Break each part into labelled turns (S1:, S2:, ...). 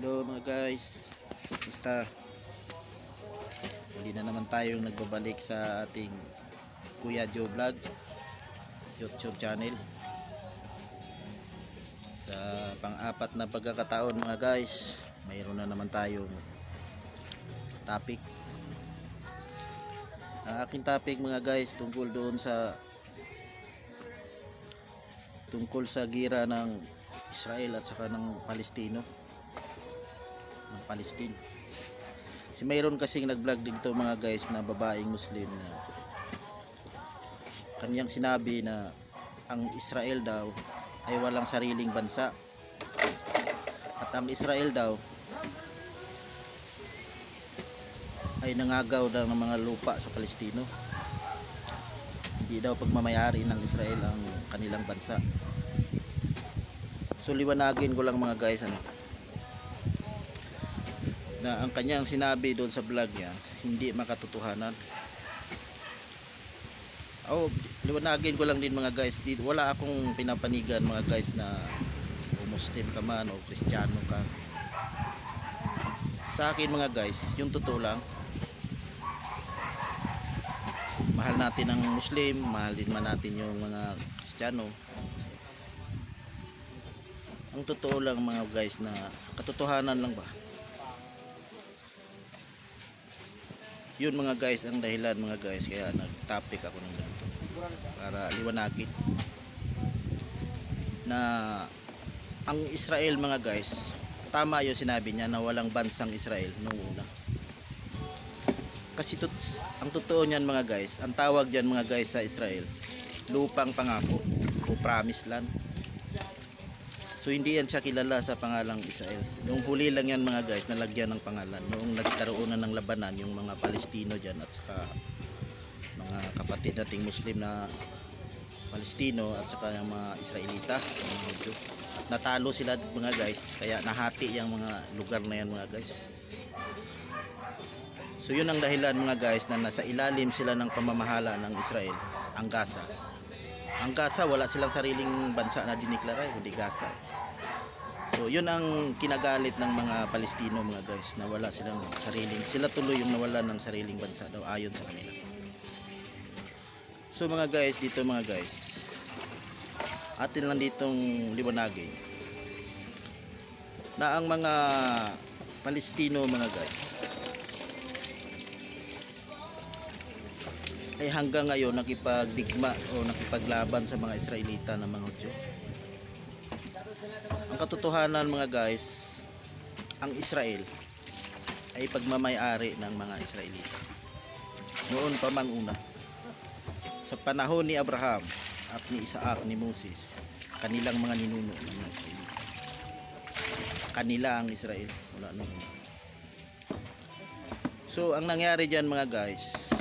S1: Hello mga guys, basta hindi na naman tayong nagbabalik sa ating Kuya Joe Vlog YouTube channel. Sa pang-apat na pagkakataon mga guys, mayroon na naman tayong topic. Ang aking topic mga guys tungkol sa gira ng Israel at saka ng Palestino, ng Palestine. Si mayroon kasing nag-vlog dito mga guys na babaeng Muslim na kanyang sinabi na ang Israel daw ay walang sariling bansa at ang Israel daw ay nangagaw daw ng mga lupa sa Palestino. Hindi daw pagmamayari ng Israel ang kanilang bansa. So liwanagin ko lang mga guys na ang kanyang sinabi doon sa vlog niya hindi makatotohanan. Liwanagin ko lang din mga guys, wala akong pinapanigan mga guys na Muslim ka man o Kristiyano ka. Sa akin mga guys, yung totoo lang, mahal natin ang Muslim, mahal din man natin yung mga Kristiyano. Ang totoo lang mga guys na katotohanan lang ba? Yun mga guys ang dahilan mga guys kaya nag-topic ako ng ganito para liwanagin na ang Israel mga guys, tama yung sinabi niya na walang bansang Israel noong una. Kasi ang totoo niyan mga guys, ang tawag diyan mga guys sa Israel, lupang pangako o promised land. So hindi yan siya kilala sa pangalang Israel. Nung huli lang yan mga guys, nalagyan ng pangalan. Noong nagkaroon na ng labanan yung mga Palestino dyan at saka mga kapatid nating Muslim na Palestino at saka yung mga Israelita, mga Hudyo. Natalo sila mga guys, kaya nahati yung mga lugar na yan mga guys. So yun ang dahilan mga guys na nasa ilalim sila ng pamamahala ng Israel, ang Gaza. Ang Gaza, wala silang sariling bansa na diniklara, kundi Gaza. So yun ang kinagalit ng mga Palestino mga guys, na wala silang sariling, sila tuloy yung nawalan ng sariling bansa daw ayon sa kanila. So mga guys, dito mga guys, atin lang ditong liwanagin na ang mga Palestino mga guys ay hanggang ngayon nakipagdigma o nakipaglaban sa mga Israelita ng mga Hudyo. Ang katotohanan mga guys, ang Israel ay pagmamay-ari ng mga Israelita. Noon pa mang una, sa panahon ni Abraham at ni Isaac, ni Moses, kanilang mga ninuno ng mga Israelita. Kanila ang Israel, wala nung una. So ang nangyari dyan mga guys,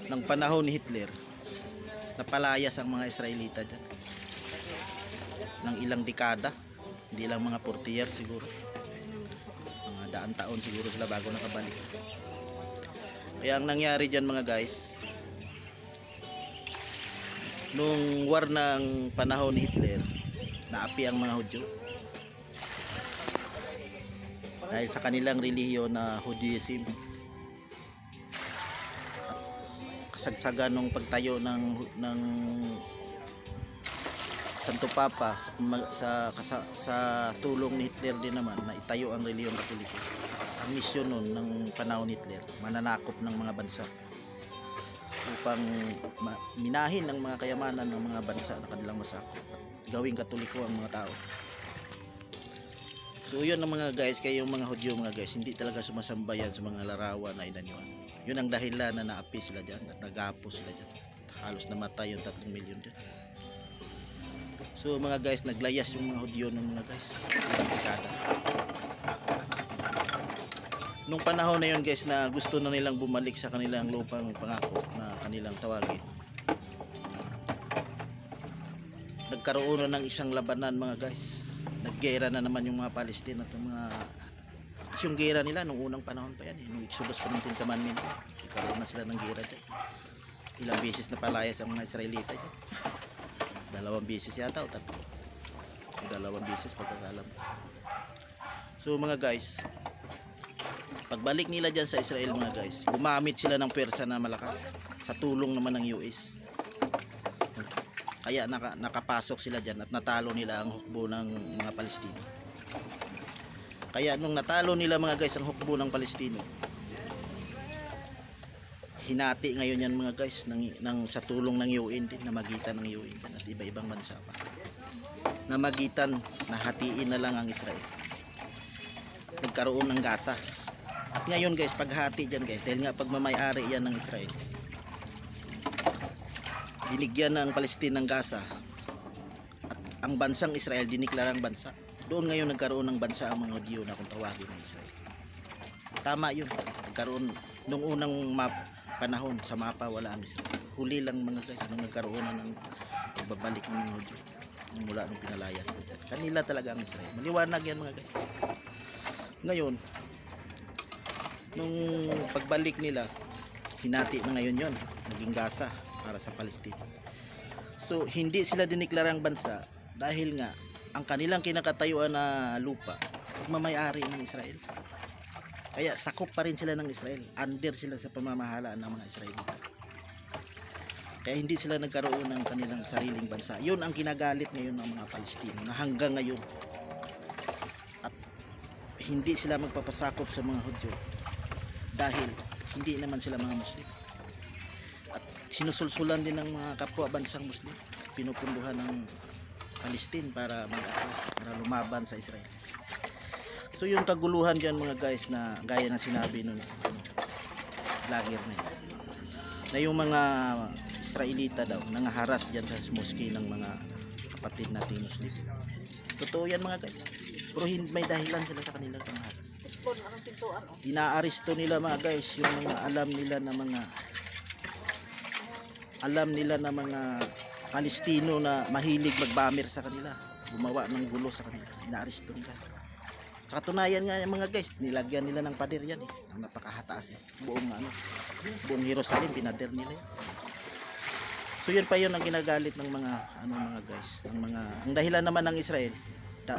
S1: ng panahon ni Hitler, napalayas ang mga Israelita dyan ng ilang dekada, hindi lang mga 40 years siguro, mga daang taon siguro sila bago nakabalik. Kaya ang nangyari dyan mga guys, nung war ng panahon ni Hitler, naapi ang mga Hudyo dahil sa kanilang relihiyon na Judaism. Kasagsagan ng pagtayo ng Santo Papa sa tulong ni Hitler din naman na itayo ang relihiyong Katoliko. Ang misyon nun ng panahon ni Hitler, mananakop ng mga bansa upang minahin ang mga kayamanan ng mga bansa na kanilang masakop, gawing Katoliko ang mga tao. So yun ang mga guys, kaya yung mga Hudyo mga guys, hindi talaga sumasambayan sa mga larawan na inaniwan. Yun ang dahilan na naapi sila dyan at nagapo sila dyan. Halos namatay yung 3 milyon dyan. So mga guys, naglayas yung mga Hudyo ng mga guys, ilang dekada. Nung panahon na yun guys na gusto na nilang bumalik sa kanilang lupang pangako na kanilang tawagin, nagkaroon na ng isang labanan mga guys. Naggera na naman yung mga Palestine at yung gera nila nung unang panahon pa yan nung Exodus pa ng 10 Commandments, nagkaroon na sila ng gera dyan. Ilang beses na palayas ang mga Israelita dyan, 2 beses yata o 3. Dalawang beses pagkakalam. So mga guys, pagbalik nila dyan sa Israel mga guys, gumamit sila ng pwersa na malakas sa tulong naman ng US. Kaya nakapasok sila dyan at natalo nila ang hukbo ng mga Palestino. Kaya nung natalo nila mga guys ang hukbo ng Palestino, hinati ngayon yan mga guys sa tulong ng UN din, na magitan ng UN at iba-ibang bansa pa. Na magitan, nahatiin na lang ang Israel. Nagkaroon ng Gaza. At ngayon guys, paghati dyan guys, dahil nga pagmamay-ari yan ng Israel, binigyan ng Palestine ng Gaza, at ang bansang Israel diniklarang bansa. Doon ngayon nagkaroon ng bansa ang mga Hudyo na kung tawagin ng Israel. Tama yun. Nagkaroon nung unang panahon sa mapa, wala ang Israel. Huli lang mga guys nung nagkaroon na ng pagbabalik ng mga Hudyo mula nung pinalayas. Kanila talaga ang Israel. Maliwanag yan mga guys. Ngayon, nung pagbalik nila, hinati na ngayon yon, naging Gaza para sa Palestine. So hindi sila diniklarang bansa dahil nga ang kanilang kinakatayuan na lupa magmamay-ari ng Israel. Kaya sakop pa rin sila ng Israel, under sila sa pamamahalaan ng mga Israelita. Kaya hindi sila nagkaroon ng kanilang sariling bansa. Yun ang kinagalit ngayon ng mga Palestino na hanggang ngayon, at hindi sila magpapasakop sa mga Hudyo dahil hindi naman sila mga Muslim. At sinusulsulan din ng mga kapwa bansang Muslim, pinupunduhan ng Palestine para para lumaban sa Israel. So yung kaguluhan dyan mga guys, na gaya ng sinabi nun vlogger na yun, na yung mga Israelita daw nangaharas dyan sa mosque ng mga kapatid nating Muslim. Totoo yan mga guys, pero may dahilan sila sa kanilang pangharas. Inaaresto nila mga guys yung mga alam nila na mga Palestino na mahilig magbamir sa kanila, gumawa ng gulo sa kanila. Inaaresto nila. Sa katunayan nga mga guys, nilagyan nila ng pader yan eh. Ang napakahataas eh. Buong Jerusalem pinader nila yan. So yun pa yun ang ginagalit ng mga mga guys, ang dahilan naman ng Israel,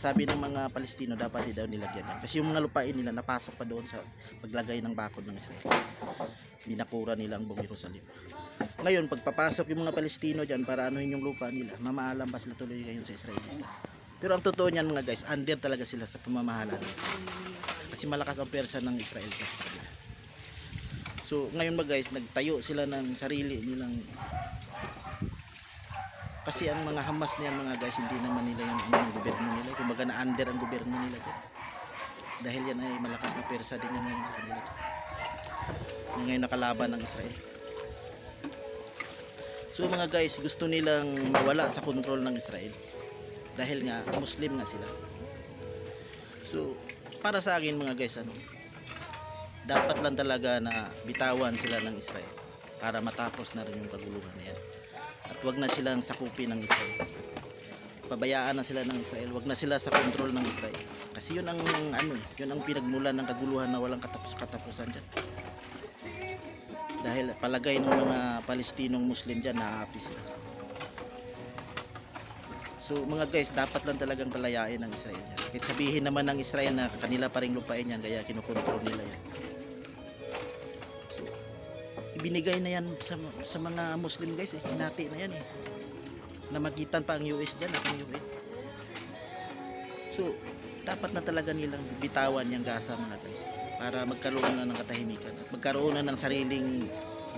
S1: sabi ng mga Palestino, dapat daw nilagyan yan. Kasi yung mga lupain nila napasok pa doon sa paglagay ng bakod ng Israel. Binakura nila ang buong Jerusalem. Ngayon pagpapasok yung mga Palestino dyan para anuhin yung lupa nila, mamaalam pa sila tuloy ngayon sa Israel. Pero ang totoo niyan mga guys, under talaga sila sa pamamahala ng Israel. Kasi malakas ang pwersa ng Israel sa kanila. So ngayon mga guys, nagtayo sila ng sarili nilang, kasi ang mga Hamas na yan mga guys, hindi naman nila yung gobyerno nila, kumbaga na under ang gobyerno nila dyan. Dahil yan ay malakas na pwersa din yan ngayon kanila. Ngayon nakalaban ng Israel. So mga guys, gusto nilang mawala sa kontrol ng Israel dahil nga Muslim nga sila. So para sa akin mga guys, dapat lang talaga na bitawan sila ng Israel para matapos na rin yung kaguluhan na yan. At wag na silang sakupin ng Israel. Pabayaan na sila ng Israel, wag na sila sa kontrol ng Israel. Kasi yun ang yun ang pinagmulan ng kaguluhan na walang katapusan diyan. Dahil palagay ng mga Palestinong Muslim diyan, naaapi sila. So mga guys, dapat lang talagang palayain ng Israel yan. Kahit sabihin naman ng Israel na kanila pa ring lupain yan, kaya kinukontrol nila yan. So ibinigay na yan sa mga Muslim guys, hinati na yan eh. Namagitan pa ang US dyan at ang UN. So dapat na talaga nilang bitawan yung Gaza mga guys, para magkaroon na ng katahimikan at magkaroon na ng sariling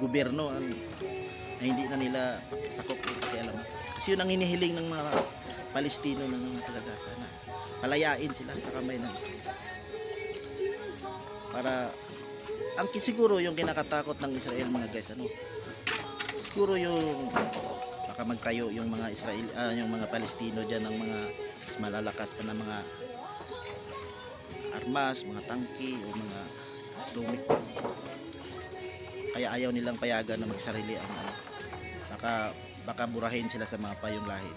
S1: gobyerno na hindi na nila sakop o pakialam. Kasi yun ang hinihiling ng mga Palestino ng mga taga-Gaza, na palayain sila sa kamay ng Israel. Para siguro yung kinakatakot ng Israel mga guys, siguro yung baka magtayo yung mga Israel, yung mga Palestino diyan ng mga mas malalakas pa na mga armas, mga tangke o mga atomic. Kaya ayaw nilang payagan na magsarili ang baka burahin sila sa mapa yung lahi.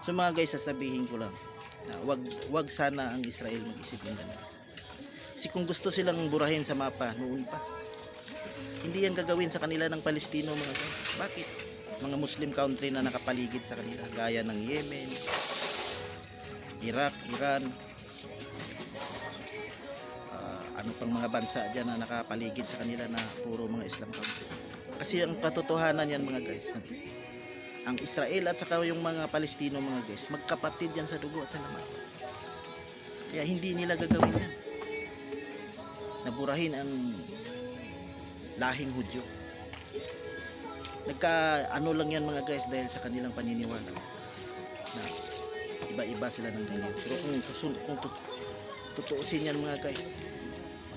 S1: So mga guys, sasabihin ko lang na wag sana ang Israel mag-isip ng ganun. Kasi kung gusto silang burahin sa mapa noon pa, hindi yan gagawin sa kanila ng Palestino mga guys. Bakit? Mga Muslim country na nakapaligid sa kanila, gaya ng Yemen, Iraq, Iran, ano pang mga bansa dyan na nakapaligid sa kanila na puro mga Islam country. Kasi ang katotohanan yan mga guys, ang Israel at saka yung mga Palestino mga guys, magkapatid yan sa dugo at sa laman. Kaya hindi nila gagawin yan. Naburahin ang lahing Hudyo. Ano lang yan mga guys dahil sa kanilang paniniwala na iba-iba sila ng ganyan. Pero kung tutuusin yan mga guys,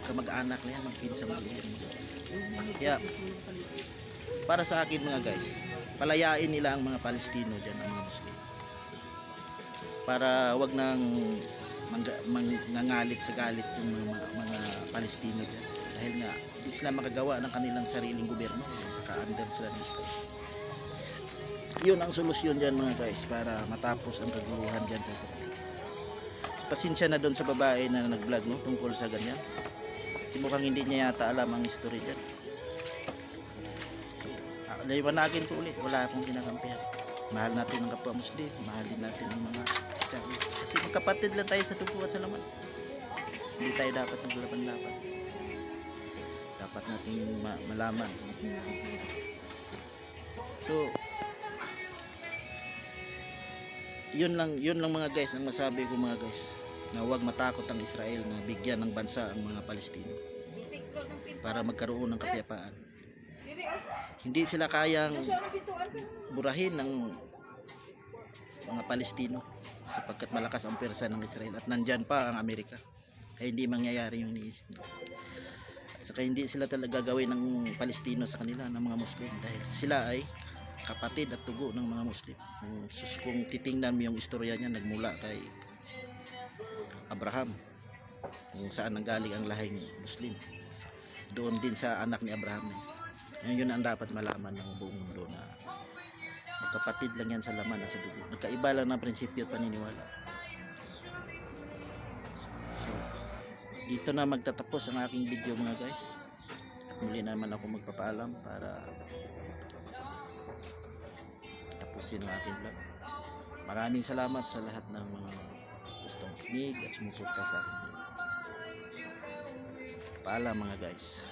S1: magkamag-anak na yan, magpinsa mga yan. Kaya para sa akin mga guys, palayain nila ang mga Palestino dyan, ang mga Muslim, para wag nang mangangalit sa galit yung mga Palestino dyan, dahil nga hindi sila makagawa ng kanilang sariling gobyerno, saka under sila ng Israel. Yun ang solusyon dyan mga guys, para matapos ang kaguluhan dyan sa Israel. Pasensya na doon sa babae na nag-vlog no, tungkol sa ganyan. Kasi mukhang hindi niya yata alam ang history dyan. Liwanagin ko ulit, wala akong kinakampihan. Mahal natin ang kapwa Muslim, mahalin natin ang mga Kristiyano. Kasi magkapatid lang tayo sa dugo at sa laman. Hindi tayo dapat maglaban-laban. Dapat natin malaman. So, yun lang mga guys ang masabi ko mga guys, na huwag matakot ang Israel na bigyan ng bansa ang mga Palestino para magkaroon ng kapayapaan. Hindi sila kayang burahin ng mga Palestino sapagkat malakas ang pwersa ng Israel at nandyan pa ang Amerika, kaya hindi mangyayari yung iniisip nila. At saka hindi sila talaga gawin ng Palestino sa kanila ng mga Muslim dahil sila ay kapatid at tugo ng mga Muslim. Kung titingnan mo yung istorya niya, nagmula kay Abraham, kung saan nanggaling ang lahing Muslim, doon din sa anak ni Abraham. Yun ang dapat malaman ng buong mundo, na magkapatid lang yan sa laman at sa dugo. Nagkaiba lang ng prinsipyo at paniniwala. So, dito na magtatapos ang aking video mga guys. At muli naman ako magpapaalam para tapusin ang aking vlog. Maraming salamat sa lahat ng mga gustong kinig at sumuporta sa akin. Paalam mga guys.